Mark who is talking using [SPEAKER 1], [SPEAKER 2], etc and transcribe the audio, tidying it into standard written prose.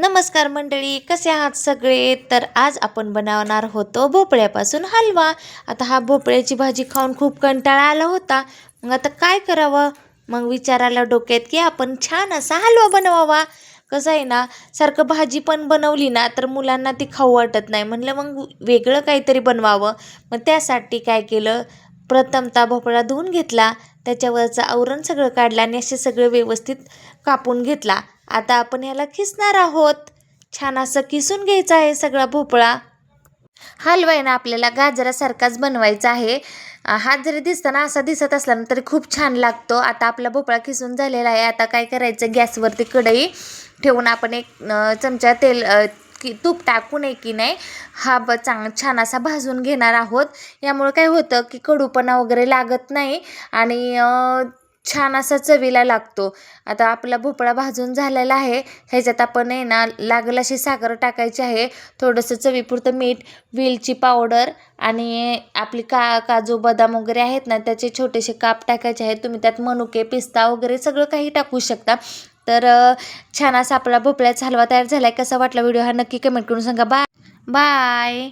[SPEAKER 1] नमस्कार मंडळी, कसे आहात सगळे? तर आज आपण बनवणार होतो भोपळ्यापासून हलवा. आता हा भोपळ्याची भाजी खाऊन खूप कंटाळा आला होता. मग आता काय करावं? मग विचार आला डोक्यात की आपण छान असा हलवा बनवावा. कसं आहे ना, सारखं भाजी पण बनवली ना तर मुलांना ती खाऊ वाटत नाही. म्हणलं मग वेगळं काहीतरी बनवावं. मग त्यासाठी काय केलं, प्रथमतः भोपळा धुवून घेतला, त्याच्यावरचं आवरण सगळं काढलं आणि असे सगळं व्यवस्थित कापून घेतला. आता आपण ह्याला किसणार आहोत. छान असं किसून घ्यायचं आहे सगळा भोपळा. हलवा आहे ना आपल्याला गाजरासारखाच बनवायचा आहे. हात जरी दिसताना असा दिसत असला ना तरी खूप छान लागतो. आता आपला भोपळा किसून झालेला आहे. आता काय करायचं, गॅसवरती कढई ठेवून आपण एक चमचा तेल तूप टाकून की नाही हा छान असा भाजून घेणार आहोत. यामुळे काय होतं की कडूपणा वगैरे लागत नाही आणि छान असा चवीला लागतो. आता आपला भोपळा भाजून झालेला आहे. ह्याच्यात आपण आहे ना लागेल अशी साखर टाकायची आहे, थोडंसं चवीपुरतं मीठ, वेलची पावडर आणि आपली काजू बदाम वगैरे आहेत ना त्याचे छोटेसे काप टाकायचे आहेत. तुम्ही त्यात मनुके, पिस्ता वगैरे सगळं काही टाकू शकता. तर छान असा आपला भोपळ्याचा हलवा तयार झाला आहे. कसा वाटला व्हिडिओ हा नक्की कमेंट करून सांगा. Bye bye.